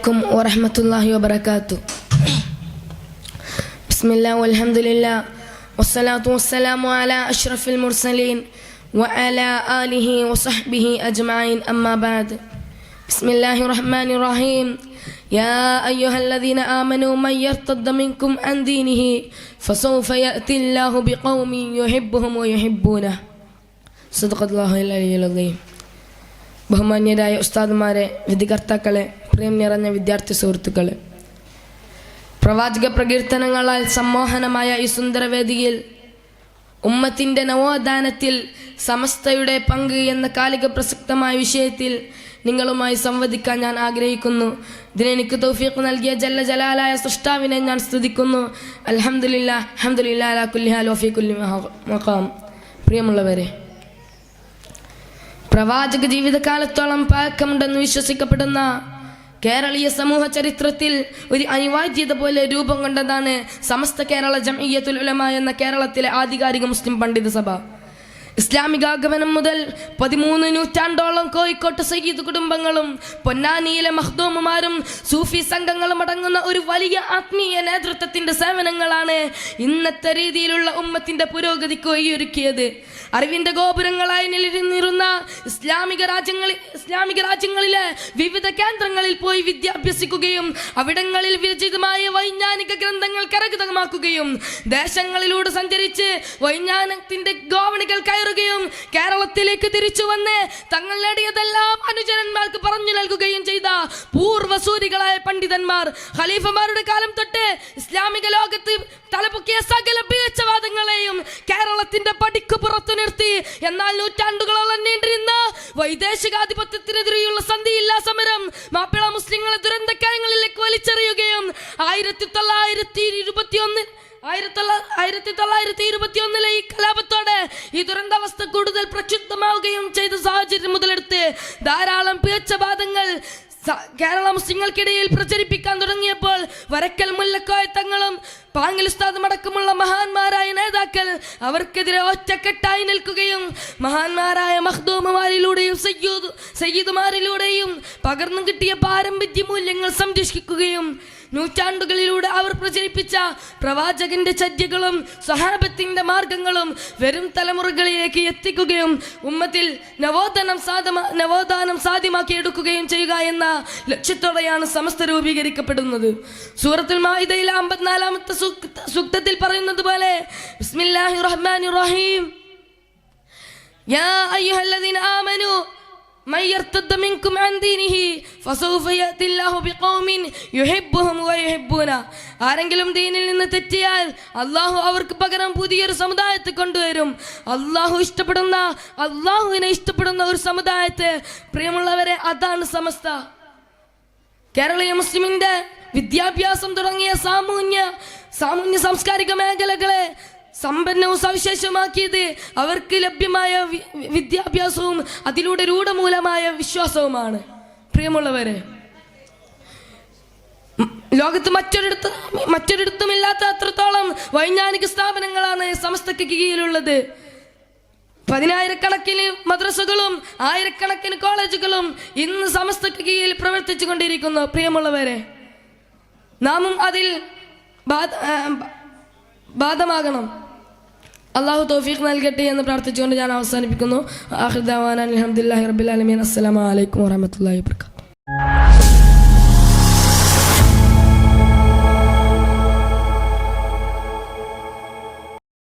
عليكم ورحمة الله وبركاته. بسم الله والحمد لله والصلاة والسلام على أشرف المرسلين وعلى آله وصحبه أجمعين، أما بعد. بسم الله الرحمن الرحيم. يا أيها الذين آمنوا من يرتد منكم عن دينه فسوف يأتي الله بقوم يحبهم ويحبونه. صدق الله العلي العظيم. ബഹുമാന്യരായ ഉസ്താദുമാരെ, വിധികർത്താക്കളെ, പ്രേം നിറഞ്ഞ വിദ്യാർത്ഥി സുഹൃത്തുക്കളെ, പ്രവാചക പ്രകീർത്തനങ്ങളാൽ സമ്മോഹനമായ ഈ സുന്ദരവേദിയിൽ ഉമ്മത്തിൻ്റെ നവോത്ഥാനത്തിൽ സമസ്തയുടെ പങ്ക് എന്ന കാലിക പ്രസക്തമായ വിഷയത്തിൽ നിങ്ങളുമായി സംവദിക്കാൻ ഞാൻ ആഗ്രഹിക്കുന്നു. ഇതിനെനിക്ക് തൗഫീഖ് നൽകിയ ജല്ല ജലാലായ സൃഷ്ടാവിനെ ഞാൻ സ്തുതിക്കുന്നു. അൽഹംദുലില്ലാഹ് അൽഹംദുലില്ലാഹി അലാ കുല്ലി ഹാൽ വഫീ കുല്ലി മഖാം. പ്രിയമുള്ളവരെ, പ്രവാചക ജീവിതകാലത്തോളം പഴക്കമുണ്ടെന്ന് വിശ്വസിക്കപ്പെടുന്ന കേരളീയ സമൂഹ ചരിത്രത്തിൽ ഒരു അനിവാര്യത പോലെ രൂപം കൊണ്ടതാണ് സമസ്ത കേരള ജംഇയ്യത്തുൽ ഉലമ എന്ന കേരളത്തിലെ ആധികാരിക മുസ്ലിം പണ്ഡിത സഭ. ഇസ്ലാമിക ആഗമനം മുതൽ 13 നൂറ്റാണ്ടോളം കോഴിക്കോട്ട് സയ്യിദ് കുടുംബങ്ങളും പൊന്നാനിയിലെ മഖ്ദൂമുമാരും സൂഫി സംഘങ്ങളും അടങ്ങുന്ന ഒരു വലിയ ആത്മീയ നേതൃത്വത്തിന്റെ സേവനങ്ങളാണ് ഇന്നത്തെ രീതിയിലുള്ള ഉമ്മത്തിന്റെ പുരോഗതിക്ക് വഴിയൊരുക്കിയത്. അറിവിന്റെ ഗോപുരങ്ങളായി നിലനിന്നിരുന്ന ഇസ്ലാമിക രാജ്യങ്ങളിലെ വിവിധ കേന്ദ്രങ്ങളിൽ പോയി വിദ്യാഭ്യസിക്കുകയും അവിടങ്ങളിൽ വിരചിതമായ വൈജ്ഞാനിക ഗ്രന്ഥങ്ങൾ കരഗതമാക്കുകയും ദേശങ്ങളിലൂടെ സഞ്ചരിച്ച് വൈജ്ഞാനത്തിന്റെ ഗോവണികൾ കയറുകയും കേരളത്തിലേക്ക് തിരിച്ചു വന്ന് തങ്ങൾ നേടിയതെല്ലാം അനുചരന്മാർക്ക് പറഞ്ഞു നൽകുകയും ചെയ്ത പൂർവ്വസൂരികളായ പണ്ഡിതന്മാർ ഖലീഫമാരുടെ കാലം തൊട്ട് ഇസ്ലാമിക ലോകത്ത് തലപൊക്കിയ സകല പിഴച്ചവാദങ്ങളെയും കേരളത്തിന്റെ പടിക്ക് പുറത്തു നിർത്തി. എന്നാൽ നൂറ്റാണ്ടുകളോളം നീണ്ടിരുന്ന വൈദേശികാധിപത്യത്തിനെതിരെയുള്ള സന്ധിയില്ലാ സമരം മാപ്പിള മുസ്ലിങ്ങളെ ദുരന്തക്കാര്യങ്ങളിലേക്ക് വലിച്ചെറിയുകയും 1921 ഈ കലാപത്തോടെ ഈ ദുരന്താവസ്ഥ കൂടുതൽ പ്രക്ഷുബ്ധമാവുകയും ചെയ്ത സാഹചര്യം മുതലെടുത്ത് ധാരാളം പിഴച്ചവാദങ്ങൾ കേരള മുസ്ലിങ്ങൾക്കിടയിൽ പ്രചരിപ്പിക്കാൻ തുടങ്ങിയപ്പോൾ വരക്കൽ മുല്ലക്കോയ തങ്ങളും പാങ്ങിൽ ഉസ്താദും അടക്കമുള്ള മഹാന്മാരായ നേതാക്കൾ അവർക്കെതിരെ ഒറ്റക്കെട്ടായി നിൽക്കുകയും മഹാന്മാരായ മഖ്ദൂമുമാരിലൂടെയും സയ്യിദുമാരിലൂടെയും പകർന്നു കിട്ടിയ പാരമ്പര്യ മൂല്യങ്ങൾ സംരക്ഷിക്കുകയും നൂറ്റാണ്ടുകളിലൂടെ അവർ പ്രചരിപ്പിച്ച പ്രവാചകന്റെ ചര്യകളും സ്വഹാബത്തിന്റെ മാർഗങ്ങളും വരും തലമുറകളിലേക്ക് എത്തിക്കുകയും ഉമ്മത്തിൽ നവോത്ഥാനം സാധ്യമാക്കിയെടുക്കുകയും ചെയ്യുക എന്ന ലക്ഷ്യത്തോടെയാണ് സമസ്ത രൂപീകരിക്കപ്പെടുന്നത്. സൂറത്തുൽ മാഇദയിലെ 54-ാമത്തെ സൂക്തത്തിൽ പറയുന്നത് പോലെ ബിസ്മില്ലാഹിർ റഹ്മാനിർ റഹീം. യാ അയ്യുഹല്ലദീന ആമനൂ من يرتد منكم عن دينه فسوف يأتي الله بقوم يحبهم ويحبونه. ആരെങ്കിലും ദീനിൽ നിന്ന് തെറ്റിയാൽ അള്ളാഹു അവർക്ക് പകരം പുതിയൊരു സമുദായത്തെ കൊണ്ടുവരും. അള്ളാഹുവിനെ ഇഷ്ടപ്പെടുന്ന ഒരു സമുദായത്തെ. പ്രിയമുള്ളവരെ, അതാണ് സമസ്ത. കേരളീയ മുസ്ലിമിന്റെ വിദ്യാഭ്യാസം തുടങ്ങിയ സാമൂഹ്യ സാംസ്കാരിക മേഖലകളെ സമ്പന്നവും സവിശേഷമാക്കിയത് അവർക്ക് ലഭ്യമായ വിദ്യാഭ്യാസവും അതിലൂടെ രൂഢമൂലമായ വിശ്വാസവുമാണ്. പ്രിയമുള്ളവരെ, ലോകത്ത് മറ്റൊരിടത്തും ഇല്ലാത്ത അത്രത്തോളം വൈജ്ഞാനിക സ്ഥാപനങ്ങളാണ് സമസ്തക്ക് കീഴിലുള്ളത്. 10,000-കണക്കിന് മദ്രസകളും 1000-കണക്കിന് കോളേജുകളും ഇന്ന് സമസ്തക്ക് കീഴിൽ പ്രവർത്തിച്ചു കൊണ്ടിരിക്കുന്നു. പ്രിയമുള്ളവരെ, നാമും അതിൽ ബാധമാകണം. അള്ളാഹു തൗഫീഖ് നൽകട്ടെ എന്ന് പ്രാർത്ഥിച്ചുകൊണ്ട് ഞാൻ അവസാനിപ്പിക്കുന്നു. ആഖിർ ദഅവാനാ അൽഹംദുലില്ലാഹി റബ്ബിൽ ആലമീൻ. അസ്സലാമു അലൈക്കും വറഹ്മത്തുള്ളാഹി വബറകാതുഹു.